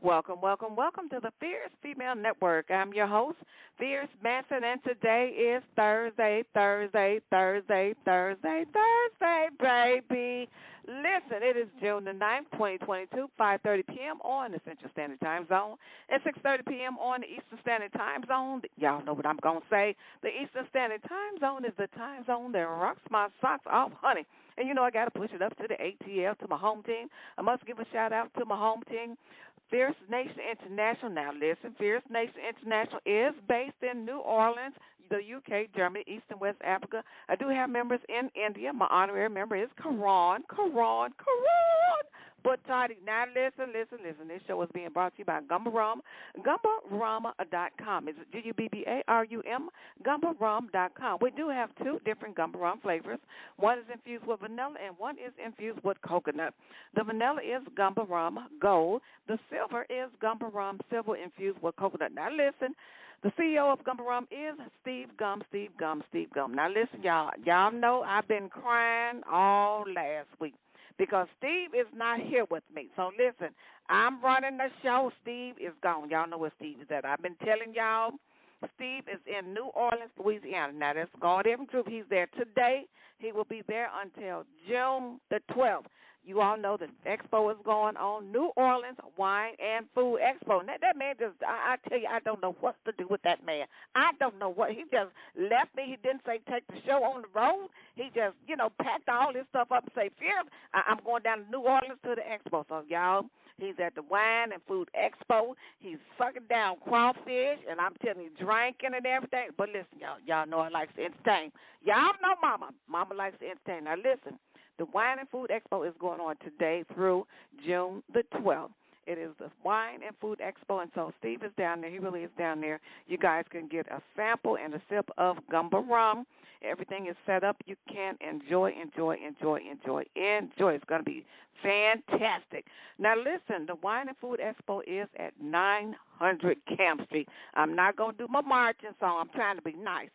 Welcome, welcome, welcome to the Fierce Female Network. I'm your host, Fierce Manson, and today is Thursday, baby. Listen, it is June the 9th, 2022, 5:30 p.m. on the Central Standard Time Zone and 6:30 p.m. on the Eastern Standard Time Zone. Y'all know what I'm going to say. The Eastern Standard Time Zone is the time zone that rocks my socks off, honey. And you know I got to push it up to the ATL, to my home team. I must give a shout-out to my home team, Fierce Nation International. Now listen, Fierce Nation International is based in New Orleans, the UK, Germany, East and West Africa. I do have members in India. My honorary member is Karan. But Toddy, now listen. This show is being brought to you by Gumba Rum, GumbaRum.com. It's GUBBARUM, GumbaRum.com. We do have two different Gumba Rum flavors. One is infused with vanilla and one is infused with coconut. The vanilla is Gumba Rum Gold. The silver is Gumba Rum Silver infused with coconut. Now listen. The CEO of Gumba Rum is Steve Gum. Now listen, y'all. Y'all know I've been crying all last week because Steve is not here with me. So listen, I'm running the show. Steve is gone. Y'all know where Steve is at. I've been telling y'all Steve is in New Orleans, Louisiana. Now that's God even truth. He's there today. He will be there until June the 12th. You all know the expo is going on, New Orleans Wine and Food Expo. Now, that man just, I tell you, I don't know what to do with that man. I don't know what. He just left me. He didn't say take the show on the road. He just, packed all his stuff up and say, Fear, I'm going down to New Orleans to the expo. So, y'all, he's at the Wine and Food Expo. He's sucking down crawfish, and I'm telling you, drinking and everything. But listen, y'all know I like to entertain. Y'all know Mama. Mama likes to entertain. Now, listen. The Wine and Food Expo is going on today through June the 12th. It is the Wine and Food Expo, and so Steve is down there. He really is down there. You guys can get a sample and a sip of Gumba Rum. Everything is set up. You can enjoy. It's going to be fantastic. Now, listen, the Wine and Food Expo is at 900 Camp Street. I'm not going to do my marching song. I'm trying to be nice.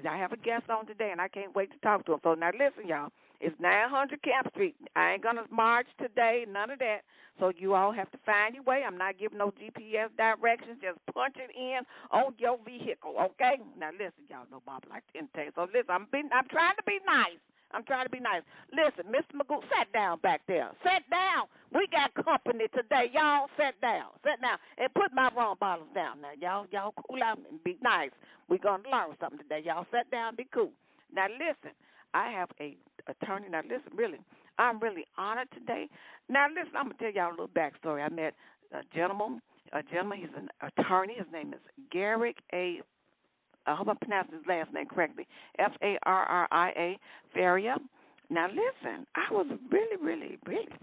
I have a guest on today, and I can't wait to talk to him. So now listen, y'all. It's 900 Camp Street. I ain't going to march today, none of that. So you all have to find your way. I'm not giving no GPS directions. Just punch it in on your vehicle, okay? Now listen, y'all know Bob like to entertain. So listen, I'm trying to be nice. Listen, Mr. Magoo, sit down back there. Sit down. We got company today. Y'all sit down. And put my rum bottles down now. Y'all cool out and be nice. We're going to learn something today. Y'all sit down and be cool. Now, listen, I have a attorney. Now, listen, really, I'm really honored today. Now, listen, I'm going to tell y'all a little backstory. I met a gentleman. He's an attorney. His name is Garrick A. I hope I pronounced his last name correctly, Farria, Faria. Now, listen, I was really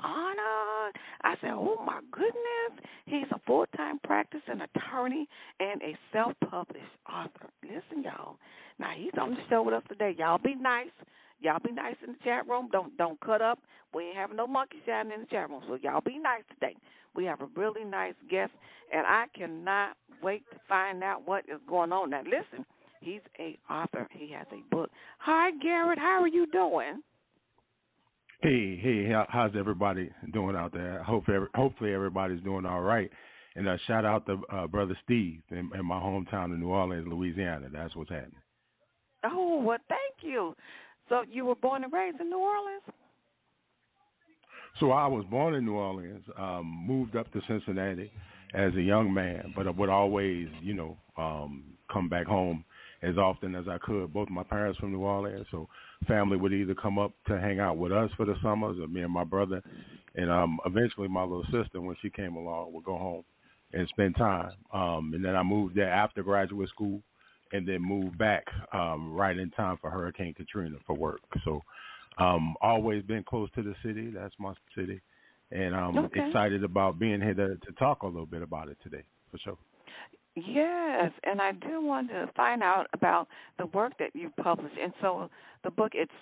honored. I said, oh, my goodness, he's a full-time practicing attorney and a self-published author. Listen, y'all, now he's on the show with us today. Y'all be nice. Y'all be nice in the chat room. Don't cut up. We ain't having no monkey shine in the chat room, so y'all be nice today. We have a really nice guest, and I cannot wait to find out what is going on. Now, listen, he's a author. He has a book. Hi, Garrett. How are you doing? Hey, how's everybody doing out there? Hopefully everybody's doing all right. And shout out to Brother Steve in my hometown of New Orleans, Louisiana. That's what's happening. Oh, well, thank you. So you were born and raised in New Orleans? So I was born in New Orleans, moved up to Cincinnati as a young man, but I would always, come back home as often as I could. Both my parents from New Orleans, so family would either come up to hang out with us for the summers, or me and my brother, and eventually my little sister, when she came along, would go home and spend time. And then I moved there after graduate school, and then moved back right in time for Hurricane Katrina for work. So always been close to the city. That's my city. And I'm excited about being here to talk a little bit about it today, for sure. Yes, and I do want to find out about the work that you published. And so the book, it's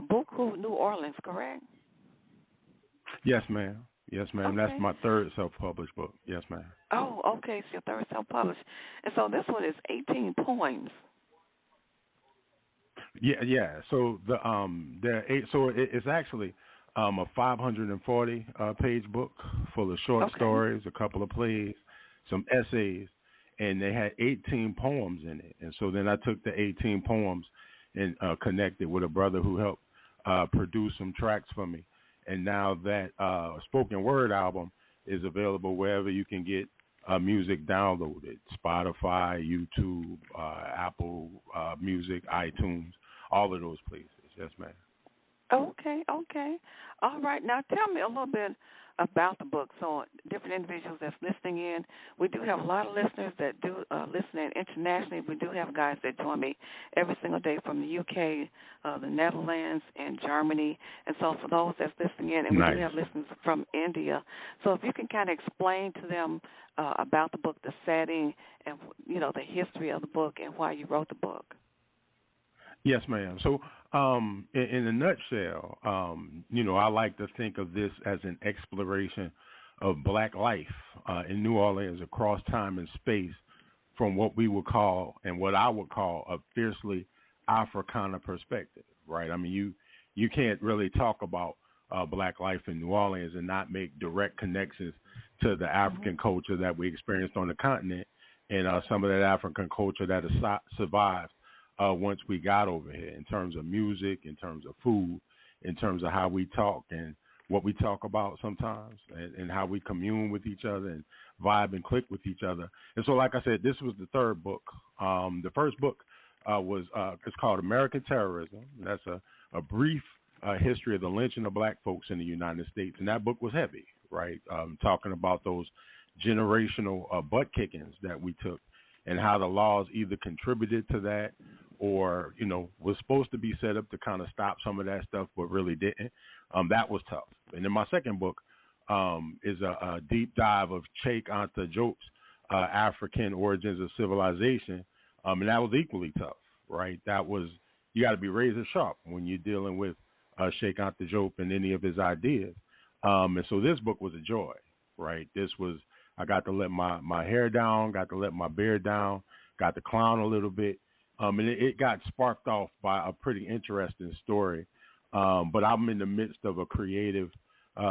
Beaucoup New Orleans, correct? Yes, ma'am. Okay. That's my third self-published book. Yes, ma'am. Oh, okay. It's your third self-published. And so this one is 18 poems. Yeah. So it's actually a 540 page book full of short stories, a couple of plays, some essays, and they had 18 poems in it. And so then I took the 18 poems and connected with a brother who helped produce some tracks for me. And now that spoken word album is available wherever you can get music downloaded: Spotify, YouTube, Apple Music, iTunes, all of those places. Yes, ma'am. Okay. All right. Now tell me a little bit about the book. So different individuals that's listening in. We do have a lot of listeners that do listen in internationally. We do have guys that join me every single day from the UK, the Netherlands, and Germany. And so for those that's listening in, and we do have listeners from India. So if you can kind of explain to them about the book, the setting, and, you know, the history of the book and why you wrote the book. Yes, ma'am. So, in a nutshell, you know, I like to think of this as an exploration of Black life in New Orleans across time and space, from what we would call and what I would call a fiercely Africana perspective, right? I mean, you can't really talk about Black life in New Orleans and not make direct connections to the African culture that we experienced on the continent, and some of that African culture that has survived once we got over here, in terms of music, in terms of food, in terms of how we talk and what we talk about sometimes, and how we commune with each other and vibe and click with each other. And so, like I said, this was the third book. The first book was it's called American Terrorism. That's a brief history of the lynching of Black folks in the United States. And that book was heavy, right? Talking about those generational butt kickings that we took, and how the laws either contributed to that or, you know, was supposed to be set up to kind of stop some of that stuff, but really didn't. That was tough. And then my second book is a deep dive of Cheikh Anta Diop's African Origins of Civilization, and that was equally tough, right? That was, you got to be razor sharp when you're dealing with Cheikh Anta Diop and any of his ideas. And so this book was a joy, right? This was, I got to let my hair down, got to let my beard down, got to clown a little bit. And it got sparked off by a pretty interesting story. But I'm in the midst of a creative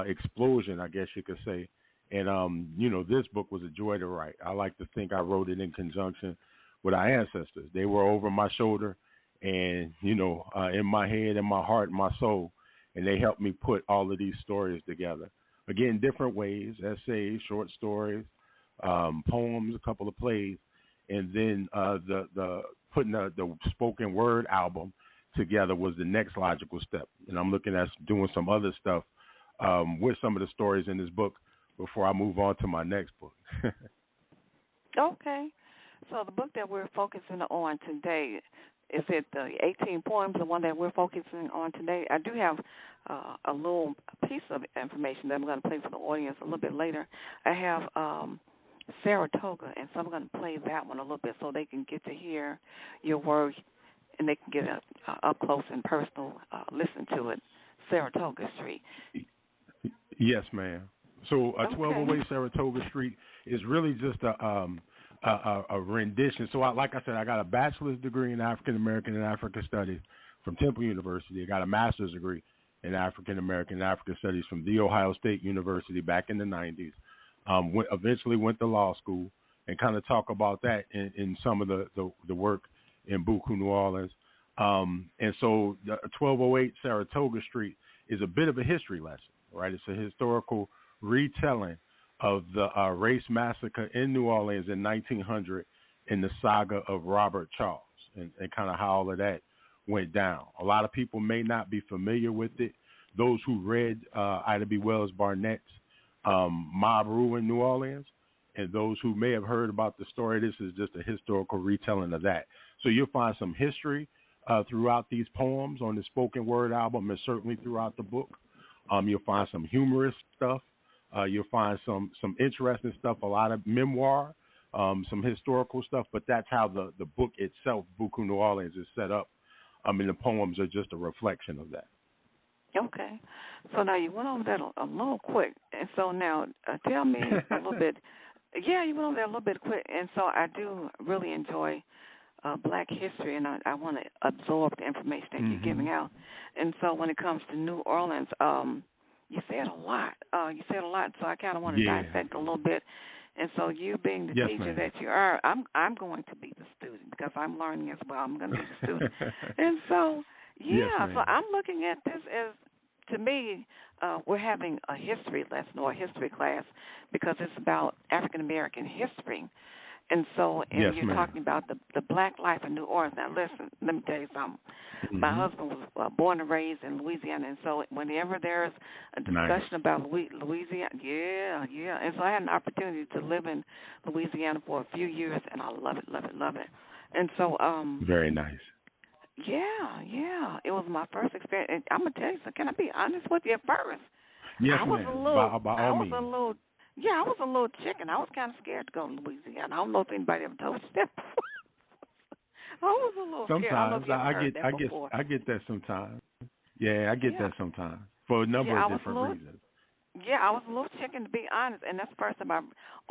explosion, I guess you could say. And, you know, this book was a joy to write. I like to think I wrote it in conjunction with our ancestors. They were over my shoulder and, you know, in my head and my heart and my soul. And they helped me put all of these stories together. Again, different ways: essays, short stories, poems, a couple of plays, and then the putting the spoken word album together was the next logical step. And I'm looking at doing some other stuff with some of the stories in this book before I move on to my next book. Okay. So the book that we're focusing on today, is it the 18 poems, the one that we're focusing on today? I do have a little piece of information that I'm going to play for the audience a little bit later. I have Saratoga, and so I'm going to play that one a little bit so they can get to hear your work and they can get up close and personal listen to it. Saratoga Street. Yes, ma'am. So 1208 Saratoga Street is really just a rendition. So, like I said, I got a bachelor's degree in African American and African Studies from Temple University. I got a master's degree in African American and African Studies from The Ohio State University back in the 90s. Eventually went to law school, and kind of talk about that in some of the work in Beaucoup New Orleans. And so the 1208 Saratoga Street is a bit of a history lesson, right? It's a historical retelling of the race massacre in New Orleans in 1900 in the saga of Robert Charles, and kind of how all of that went down. A lot of people may not be familiar with it. Those who read Ida B. Wells Barnett's Mob Rule in New Orleans, and those who may have heard about the story, this is just a historical retelling of that. So you'll find some history throughout these poems on the spoken word album, and certainly throughout the book. You'll find some humorous stuff. You'll find some interesting stuff, a lot of memoir, some historical stuff, but that's how the book itself, Beaucoup New Orleans, is set up. And the poems are just a reflection of that. Okay. So now you went over that a little quick. And so now tell me a little bit. Yeah, you went over there a little bit quick. And so I do really enjoy Black history, and I want to absorb the information that you're giving out. And so when it comes to New Orleans, you said a lot. So I kind of want to dissect a little bit And so you being the Yes, teacher ma'am. that you are, I'm going to be the student because I'm learning as well. I'm going to be the student. And so, Yes, yeah, so ma'am. I'm looking at this as, to me, we're having a history lesson or a history class because it's about African American history. And so, Yes, and you're ma'am. talking about the black life in New Orleans. Now, listen, let me tell you something. My Mm-hmm. husband was born and raised in Louisiana, and so whenever there's a Nice. discussion about Louisiana, yeah. And so I had an opportunity to live in Louisiana for a few years, and I love it, love it, love it. And so, Very nice. yeah, it was my first experience. And I'm gonna tell you, so can I be honest with you? At first, Yes, I was a ma'am. little, By I all was means. a little, yeah, I was a little chicken. I was kind of scared to go to Louisiana. I don't know if anybody ever told you that. I was a little scared. I don't know Sometimes if you ever heard that before. I get that sometimes. Yeah, I get Yeah, that sometimes for a number yeah, of different reasons. I was a little chicken to be honest, and that's the first time I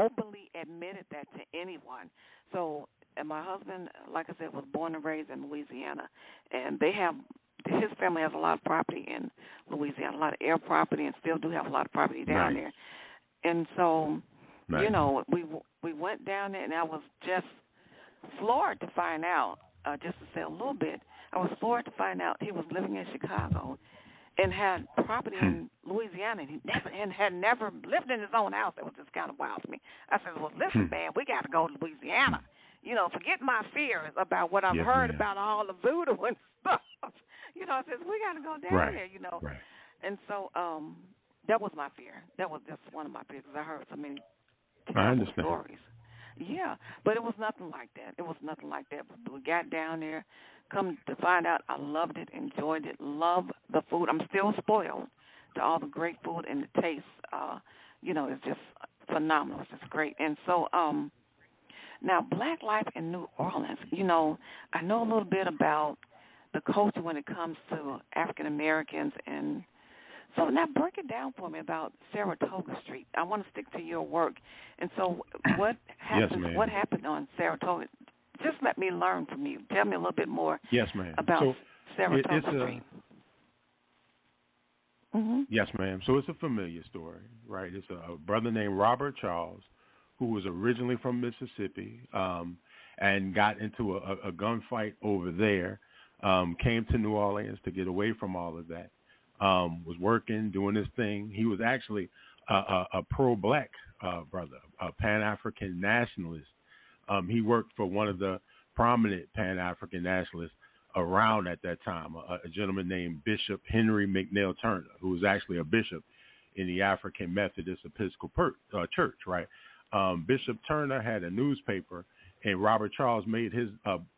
openly admitted that to anyone. So, and my husband, like I said, was born and raised in Louisiana, and his family has a lot of property in Louisiana, a lot of air property, and still do have a lot of property down Nice. there. And so, Nice. we went down there, and I was just floored to find out, just to say a little bit, I was floored to find out he was living in Chicago and had property in Louisiana, and had never lived in his own house. It was just kind of wild to me. I said, well, listen, man, we got to go to Louisiana. Forget my fears about what I've Yes, heard ma'am. about all the voodoo and stuff. I said, we got to go down Right. there, Right. And so that was my fear. That was just one of my fears because I heard so many I terrible understand. stories. Yeah, but it was nothing like that. It was nothing like that. But we got down there. Come to find out, I loved it, enjoyed it, loved the food. I'm still spoiled to all the great food and the taste. It's just phenomenal. It's just great. And so, now Black life in New Orleans. I know a little bit about the culture when it comes to African Americans, and so now break it down for me about Saratoga Street. I want to stick to your work. And so, what happened? Yes, ma'am. What happened on Saratoga? Just let me learn from you. Tell me a little bit more. Yes, ma'am. About So Saratoga it's Street. Mm-hmm. Yes, ma'am. So it's a familiar story, right? It's a brother named Robert Charles, who was originally from Mississippi, and got into a gunfight over there. Came to New Orleans to get away from all of that. Was working, doing his thing. He was actually a pro-black brother, a Pan-African nationalist. He worked for one of the prominent Pan-African nationalists around at that time, a gentleman named Bishop Henry McNeil Turner, who was actually a bishop in the African Methodist Episcopal Church, right? Bishop Turner had a newspaper, and Robert Charles made his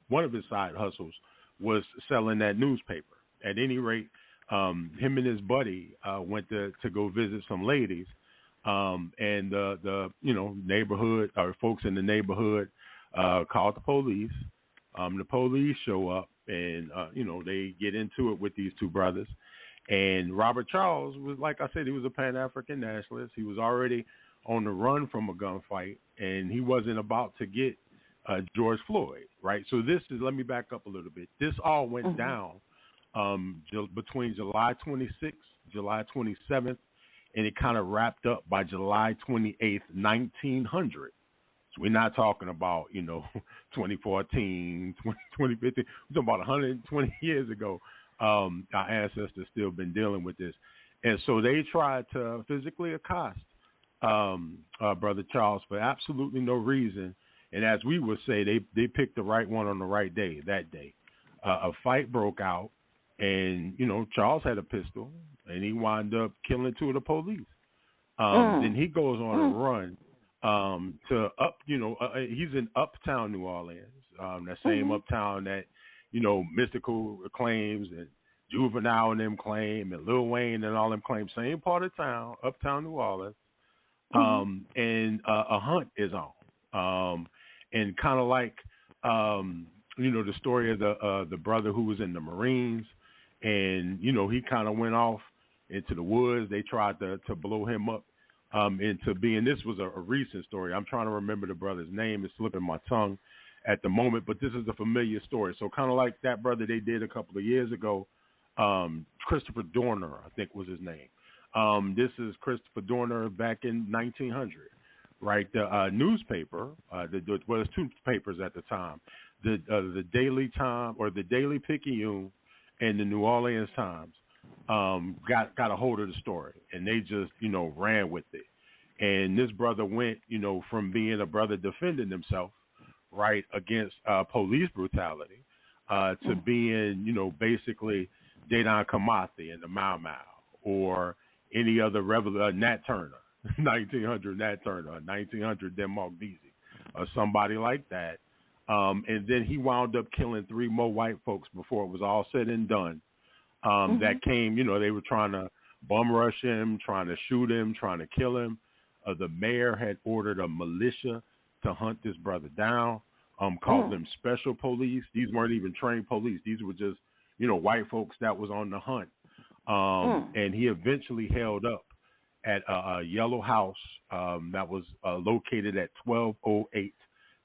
one of his side hustles was selling that newspaper. At any rate, him and his buddy went to go visit some ladies, and the neighborhood or folks in the neighborhood called the police. The police show up, and they get into it with these two brothers. And Robert Charles was, like I said, he was a Pan-African nationalist. He was already on the run from a gunfight, and he wasn't about to get George Floyd, right? So let me back up a little bit. This all went down between July 26th, July 27th, and it kind of wrapped up by July 28th, 1900. So we're not talking about, 2014, 2015. We're talking about 120 years ago. Our ancestors still been dealing with this. And so they tried to physically accost Brother Charles for absolutely no reason. And as we would say, they picked the right one on the right day, that day. A fight broke out, and, Charles had a pistol, and he wound up killing two of the police. Then he goes on a run he's in uptown New Orleans, that same uptown that, Mystical claims and Juvenile and them claim and Lil Wayne and all them claim, same part of town, uptown New Orleans. And a hunt is on. And kind of like, the story of the brother who was in the Marines, and, he kind of went off into the woods. They tried to blow him up into being, this was a recent story. I'm trying to remember the brother's name. It's slipping my tongue at the moment, but this is a familiar story. So kind of like that brother they did a couple of years ago, Christopher Dorner, I think was his name. This is Christopher Dorner back in 1900, right? The newspaper, well, there's two papers at the time, the Daily Time or the Daily Picayune and the New Orleans Times got a hold of the story, and they just, ran with it. And this brother went, from being a brother defending himself, right, against police brutality, to being, basically Dedan Kamathi and the Mau Mau, or any other Nat Turner, 1900 Nat Turner, 1900 Denmark Beasley, or somebody like that. And then he wound up killing 3 more white folks before it was all said and done. That came, they were trying to bum rush him, trying to shoot him, trying to kill him. The mayor had ordered a militia to hunt this brother down, called them special police. These weren't even trained police. These were just, white folks that was on the hunt. And he eventually held up at a yellow house that was located at 1208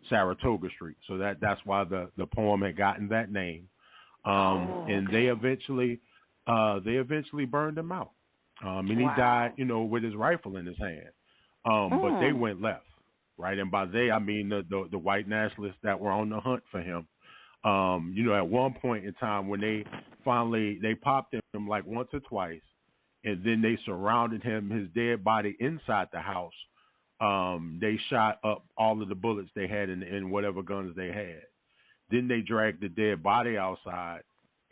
Saratoga Street. So that's why the poem had gotten that name. And they eventually burned him out. And he died, with his rifle in his hand. But they went left, right? And by they, I mean the white nationalists that were on the hunt for him. At one point in time when they popped him like once or twice, and then they surrounded him, his dead body inside the house. They shot up all of the bullets they had in whatever guns they had. Then they dragged the dead body outside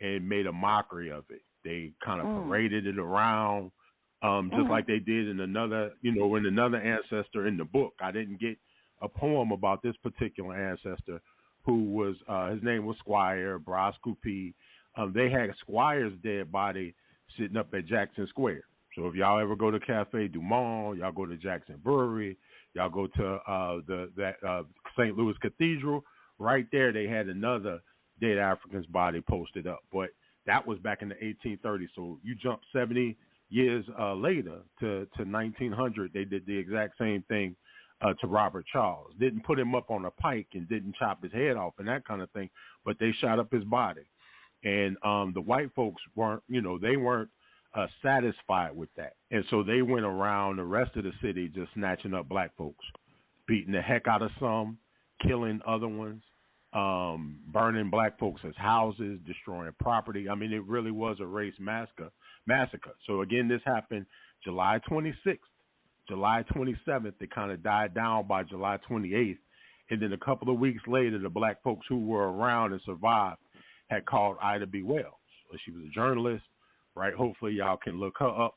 and made a mockery of it. They kind of paraded it around, just like they did in another ancestor in the book. I didn't get a poem about this particular ancestor, who was his name was Squire Bras Coupé. They had Squire's dead body sitting up at Jackson Square. So if y'all ever go to Cafe Du Monde, y'all go to Jackson Brewery, y'all go to St. Louis Cathedral, right there they had another dead African's body posted up. But that was back in the 1830s. So you jump 70 years later to 1900, they did the exact same thing to Robert Charles. Didn't put him up on a pike and didn't chop his head off and that kind of thing, but they shot up his body. And the white folks weren't satisfied with that. And so they went around the rest of the city just snatching up black folks, beating the heck out of some, killing other ones, burning black folks' houses, destroying property. I mean, it really was a race massacre. So again, this happened July 26th. July 27th, it kind of died down by July 28th. And then a couple of weeks later, the black folks who were around and survived had called Ida B. Wells. She was a journalist, right? Hopefully y'all can look her up.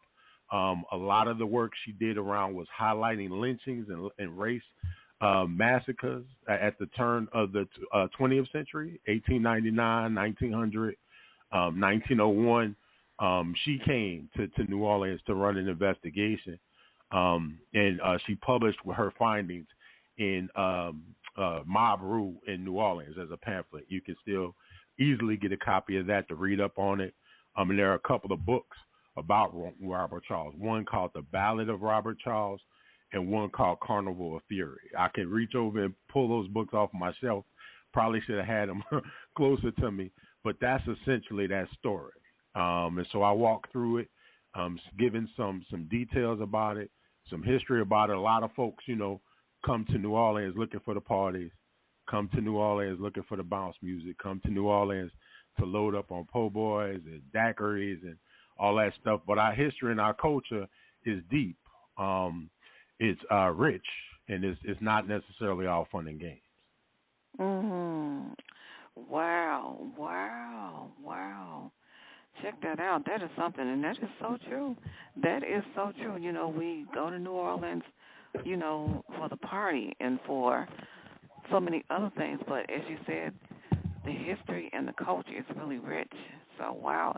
A lot of the work she did around was highlighting lynchings and race massacres at the turn of the 20th century, 1899, 1900, 1901. She came to New Orleans to run an investigation, and she published her findings in Mob Rule in New Orleans as a pamphlet. You can still easily get a copy of that to read up on it. And there are a couple of books about Robert Charles, one called The Ballad of Robert Charles and one called Carnival of Fury. I can reach over and pull those books off my shelf. Probably should have had them closer to me, but that's essentially that story. And so I walked through it, giving some details about it, some history about it. A lot of folks, come to New Orleans looking for the parties, come to New Orleans looking for the bounce music, come to New Orleans to load up on Poboys and daiquiris and all that stuff. But our history and our culture is deep. It's rich, and it's not necessarily all fun and games. Mm-hmm. Wow. Check that out. That is something, and that is so true. That is so true. We go to New Orleans, for the party and for so many other things. But as you said, the history and the culture is really rich. So, wow,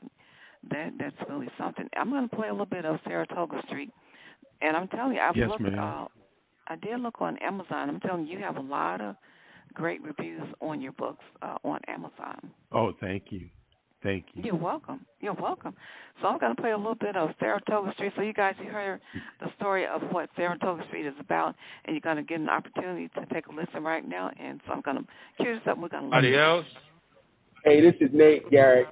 that's really something. I'm going to play a little bit of Saratoga Street. And I'm telling you, I did look on Amazon. I'm telling you, you have a lot of great reviews on your books on Amazon. Oh, thank you. You're welcome. So I'm going to play a little bit of Saratoga Street. So you guys, you heard the story of what Saratoga Street is about, and you're going to get an opportunity to take a listen right now. And so I'm going to cue this up. We're going to listen. Adios. Hey, this is Nate Garrett.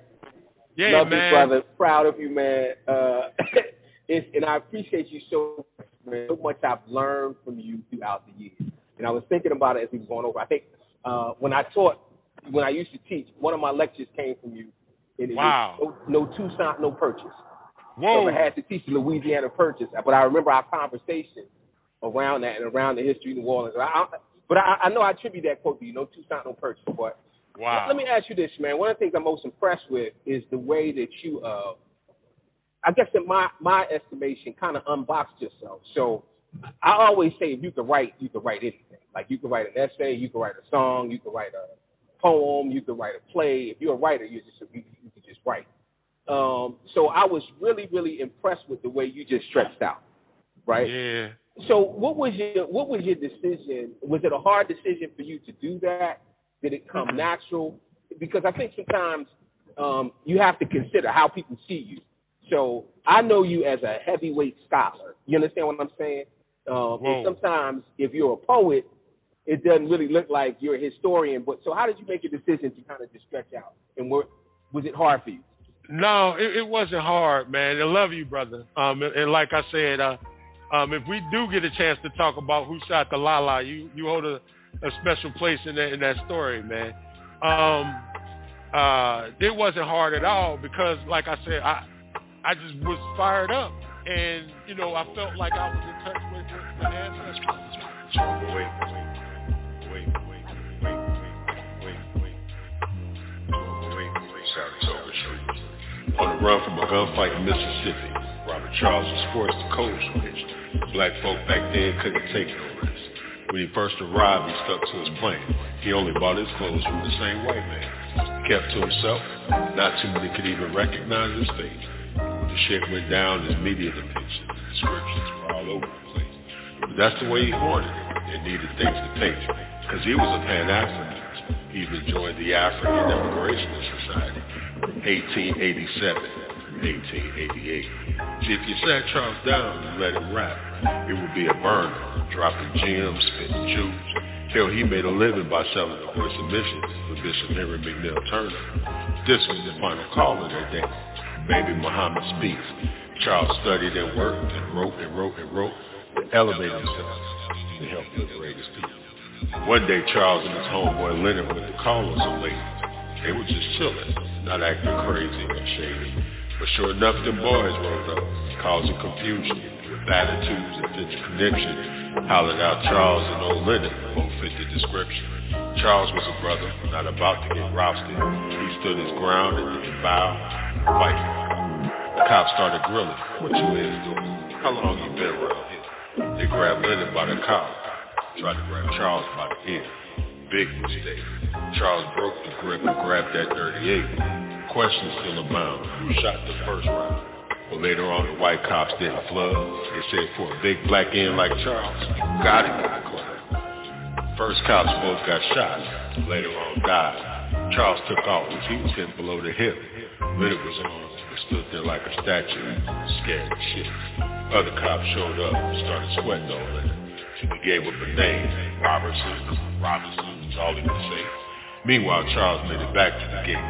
Yeah, Love man. you, brother. Proud of you, man. And I appreciate you so much. man, so much I've learned from you throughout the years. And I was thinking about it as we were going over. I think when I used to teach, one of my lectures came from you. And it was no Toussaint, no purchase. Whoa. So I had to teach the Louisiana purchase. But I remember our conversation around that and around the history of New Orleans. But I know I attribute that quote to you, no Toussaint, no purchase. But let me ask you this, man. One of the things I'm most impressed with is the way that you, I guess in my estimation, kind of unboxed yourself. So I always say if you could write anything. Like you could write an essay, you could write a song, you could write a poem, you could write a play. If you're a writer, you could just write. So I was really, really impressed with the way you just stretched out, right? Yeah. So what was your decision? Was it a hard decision for you to do that? Did it come natural? Because I think sometimes you have to consider how people see you. So I know you as a heavyweight scholar. You understand what I'm saying? And sometimes if you're a poet, it doesn't really look like you're a historian. But so how did you make a decision to kind of just stretch out? And was it hard for you? No, it wasn't hard, man. I love you, brother. And like I said, if we do get a chance to talk about who shot the Lala, you hold a special place in that story, man. It wasn't hard at all because, like I said, I just was fired up, and I felt like I was in touch with the ancestors. Wait. Saratoga Street. On the run from a gunfight in Mississippi, Robert Charles was forced to code switch. Black folk back then couldn't take no risk. When he first arrived, he stuck to his plan. He only bought his clothes from the same white man. He kept to himself. Not too many could even recognize his face. When the shit went down, his media depiction, descriptions were all over the place. But that's the way he wanted it. It needed things to take it. Because he was a Pan-Africanist. He even joined the African Immigration Society. 1887, 1888. See, if you sat Charles down and let him rap, it would be a burner, dropping gems, spitting juice. Hell, he made a living by selling the Voice of Mission for Bishop Henry McNeil Turner. This was the final call of that day. Baby Muhammad speaks. Charles studied and worked and wrote to elevate himself to help liberate his people. One day, Charles and his homeboy Leonard went to call on some ladies. They were just chilling, not acting crazy or shady. But sure enough, them boys rolled up, causing confusion with attitudes and connection. Hollered out Charles and old Leonard both fit the description. Charles was a brother, not about to get rousted. He stood his ground and didn't bow, fight. The cops started grilling. What you is doing? How long you been around here? They grabbed Leonard by the collar, tried to grab Charles by the ear. Big mistake. Charles broke the grip and grabbed that 38. Questions still abound. Who shot the first round? Well, later on, the white cops didn't flood. They said for a big black end like Charles, got him in the club. First cops both got shot. Later on, died. Charles took off as he was hit below the hip. Leonard was on and stood there like a statue, scared as shit. Other cops showed up and started sweating on Leonard. He gave up a name, Robinson was all he could say. Meanwhile, Charles made it back to the gate,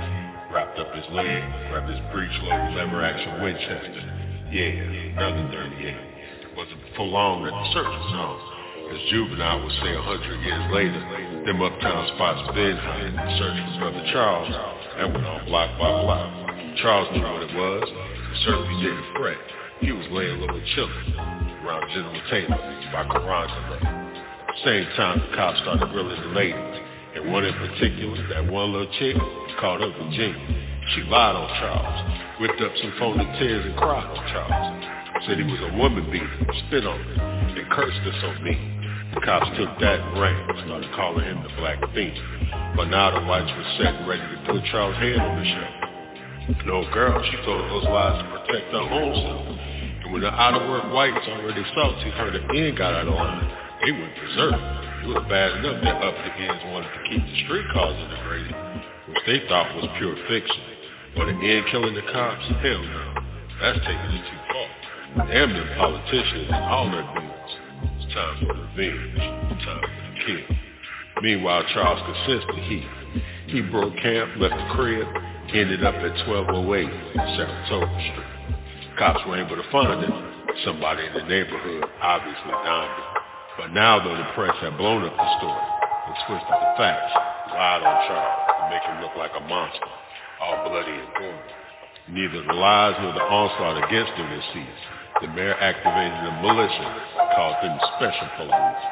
wrapped up his leg, grabbed his breech-load lever action Winchester. Yeah, another 38. It wasn't for long that the search was on. As Juvenile would say 100 years later, them uptown spots been hiding, searching for Brother Charles, and went on block by block. Charles knew what it was, certainly didn't fret. He was laying low and chilling around General Taylor by Carranza. Same time, the cops started grilling the ladies, and one in particular, that one little chick, called her Virginia. She lied on Charles, whipped up some phony tears and cried on Charles. Said he was a woman beater, spit on her, and cursed her so mean. The cops took that and ran, started calling him the Black Fiend. But now the whites were set ready to put Charles' head on the shelf. An old girl, she told those lies to protect her own self. And when the out-of-work whites already salty heard the end got out of line, they went berserk. It was bad enough that up the ends wanted to keep the streetcars integrated, which they thought was pure fiction. But the end killing the cops, hell no. That's taking it too far. Damn them politicians and all their dudes. It's time for revenge. It's time for the kill. Meanwhile, Charles could sense the heat. He broke camp, left the crib, ended up at 1208 Saratoga Street. Cops were able to find him, somebody in the neighborhood obviously downed him. But now, though, the press had blown up the story and twisted the facts, lied on Charles to make him look like a monster, all bloody and gory. Neither the lies nor the onslaught against him was ceased. The mayor activated a militia, called them special police.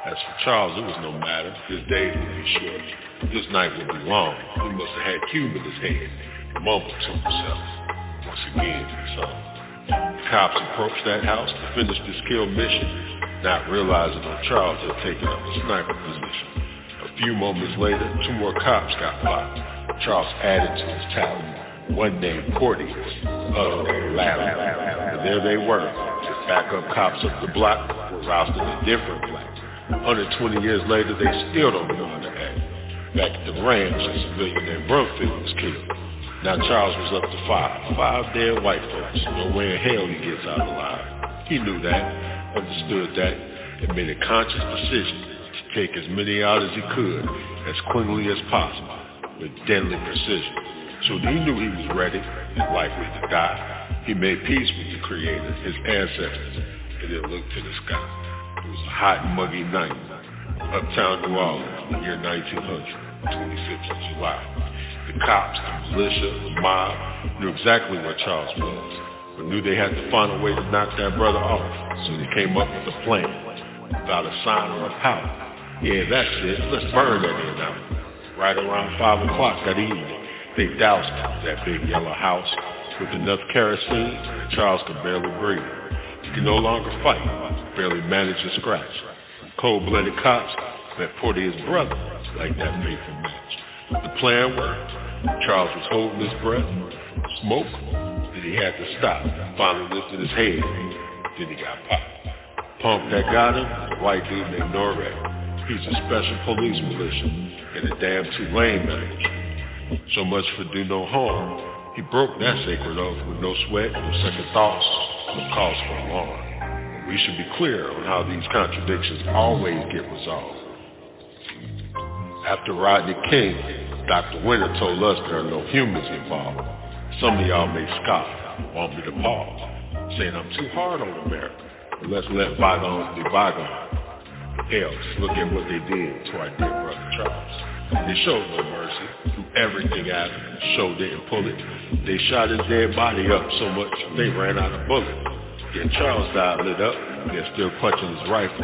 As for Charles, it was no matter. His days would be short. This night would be long. He must have had cube in his head. He mumbled to himself. Once again, so the cops approached that house to finish this kill mission, not realizing that Charles had taken up a sniper position. A few moments later, 2 more cops got popped. Charles added to his tally. One named Porty, the other named Larry. And there they were. The backup cops up the block were rousted a different black. 120 years later, they still don't know how to act. Back at the ranch, a civilian named Brumfield was killed. Now Charles was up to 5 dead white folks. No way in hell he gets out alive. He knew that, understood that, and made a conscious decision to take as many out as he could, as cleanly as possible, with deadly precision. So he knew he was ready and likely to die. He made peace with the Creator, his ancestors, and then looked to the sky. It was a hot, muggy night, uptown New Orleans, the year 1900, 25th of July. The cops, the militia, the mob knew exactly where Charles was, but knew they had to find a way to knock that brother off. So they came up with a plan, without a sign or a powder. Yeah, that's it. Let's burn that in out. Right around 5 o'clock that evening, they doused that big yellow house with enough kerosene that Charles could barely breathe. He could no longer fight, barely manage to scratch. Cold-blooded cops met Porty his brother like that faithful match. The plan worked. Charles was holding his breath, smoke, then he had to stop. Finally lifted his head, then he got popped. Punk that got him, a white dude named Norred. He's a special police militia and a damn Tulane manager. So much for do no harm. He broke that sacred oath with no sweat, no second thoughts, no cause for alarm. We should be clear on how these contradictions always get resolved. After Rodney King, Dr. Winter told us there are no humans involved. Some of y'all may scoff, want me to pause, saying I'm too hard on America, but let's let bygones be bygones. Hell, just look at what they did to our dear brother Charles. They showed no mercy, threw everything at him, show didn't pull it. They shot his dead body up so much they ran out of bullets. Yet Charles died lit up, yet still clutching his rifle.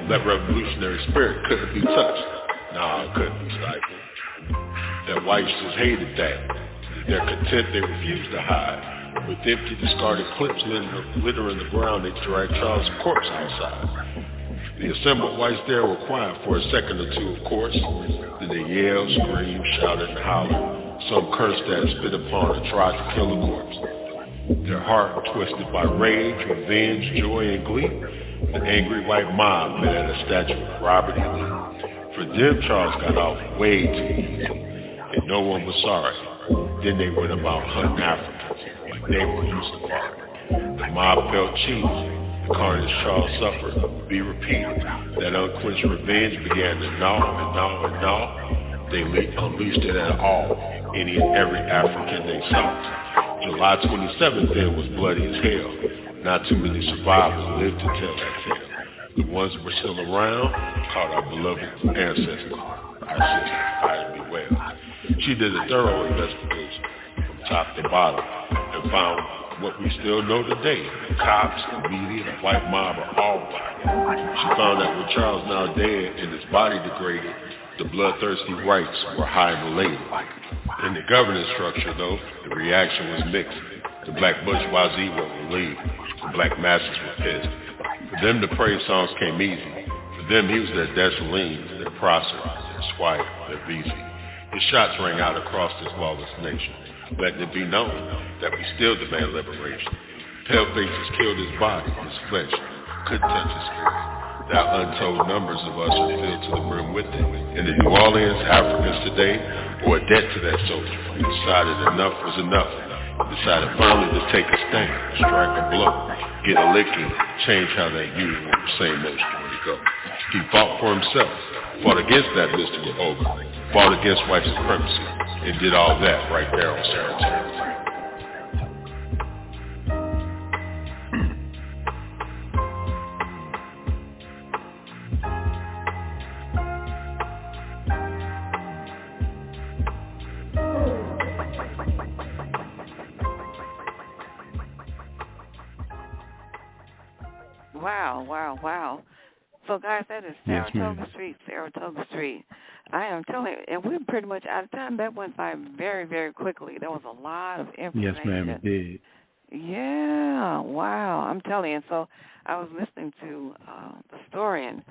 That revolutionary spirit couldn't be touched. Nah, it couldn't be stifled. That whites just hated that. Their content they refused to hide. With empty, discarded clips littering the ground, they dragged Charles' corpse outside. The assembled whites there were quiet for a second or two, of course. Then they yelled, screamed, shouted, and hollered. Some cursed at, spit upon, and tried to kill the corpse. Their heart twisted by rage, revenge, joy, and glee. The angry white mob met at a statue of Robert E. Lee. For them, Charles got off way too easy, and no one was sorry. Then they went about hunting Africans like they were used to bark. The mob felt cheesy. The carnage Charles suffered would be repeated. That unquenched revenge began to gnaw and gnaw and gnaw. They unleashed it at all, any and every African they saw. July 27th then was bloody as hell. Not too many survivors lived to tell that tale. The ones that were still around caught our beloved ancestors, our sister, Ida B. Wells. She did a thorough investigation from top to bottom and found what we still know today. The cops, the media, the white mob are all black. She found out with Charles now dead and his body degraded, the bloodthirsty whites were high and elated. In the governance structure, though, the reaction was mixed. The black bourgeoisie were relieved. The black masses were pissed. For them, the praise songs came easy. For them, he was their Dessalines, their Prosser, their Squire, their VC. His shots rang out across this lawless nation, letting it be known that we still demand liberation. Pale faces killed his body, his flesh, couldn't touch his spirit. That untold numbers of us are filled to the brim with it. And in New Orleans, Africans today owe a debt to that soldier who decided enough was enough. Decided finally to take a stand, strike a blow, get a licking, change how that usual same old story goes. He fought for himself, fought against that mystical ogre, fought against white supremacy, and did all that right there on Saratoga. So, guys, that is Saratoga Street, Saratoga Street. I am telling you, and we're pretty much out of time. That went by very, very quickly. There was a lot of information. Yes, ma'am, it did. Yeah, wow. I'm telling you. And so I was listening to the story, and,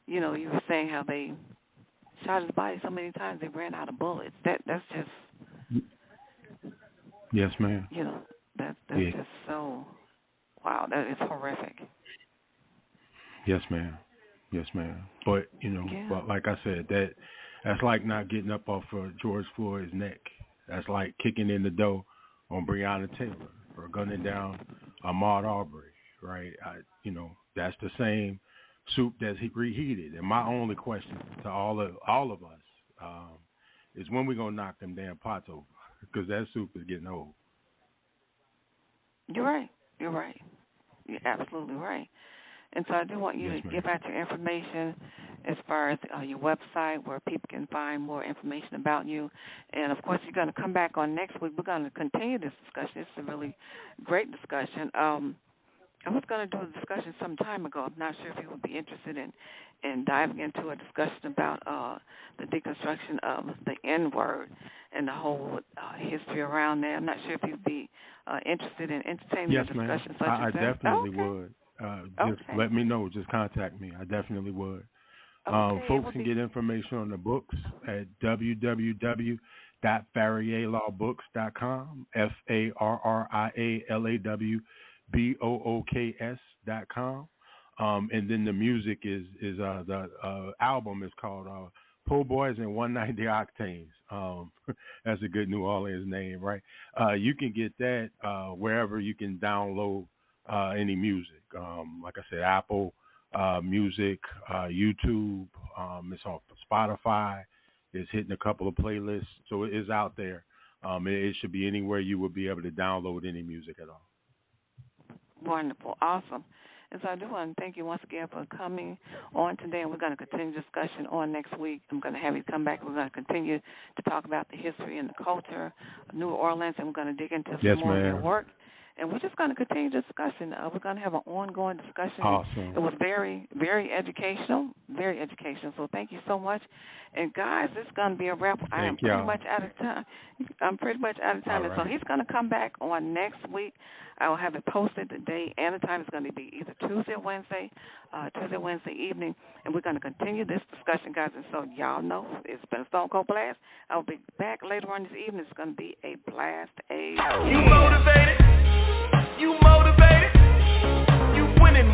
you know, you were saying how they shot his body so many times they ran out of bullets. That's just... Yes, ma'am. You know, that's just so... Wow, that is horrific. Yes, ma'am. Yes, ma'am. But, you know, but like I said, that's like not getting up off of George Floyd's neck. That's like kicking in the door on Breonna Taylor or gunning down Ahmaud Arbery, right? You know, that's the same soup that's reheated. And my only question to all of us is when we going to knock them damn pots over, because that soup is getting old. You're right. You're right. You're absolutely right. And so I do want you to give out your information as far as your website where people can find more information about you. And, of course, you're going to come back on next week. We're going to continue this discussion. It's a really great discussion. I was going to do a discussion some time ago. I'm not sure if you would be interested in diving into a discussion about the deconstruction of the N-word and the whole history around that. I'm not sure if you'd be interested in entertaining a discussion such as that. I definitely would. Just let me know. Just contact me. I definitely would. Folks can get information on the books at www.farrialawbooks.com, FARRIALAWBOOKS.com. And then the music is the album is called Poboys and 190 Octanes. That's a good New Orleans name, right? You can get that wherever you can download any music. Like I said, Apple Music, YouTube. It's on Spotify. It's hitting a couple of playlists, so it is out there. It should be anywhere you would be able to download any music at all. Wonderful. Awesome. And so I do want to thank you once again for coming on today, and we're going to continue discussion on next week. I'm going to have you come back. We're going to continue to talk about the history and the culture of New Orleans, and we're going to dig into some more of your work. And we're just going to continue discussion. We're going to have an ongoing discussion. Awesome. It was very, very educational, very educational. So thank you so much. And, guys, this is going to be a wrap. I am pretty much out of time. And so he's going to come back on next week. I will have it posted the day and the time. It's going to be either Tuesday or Wednesday evening. And we're going to continue this discussion, guys. And so y'all know it's been a Stone Cold Blast. I'll be back later on this evening. It's going to be a blast. You motivated? You motivated? You winning.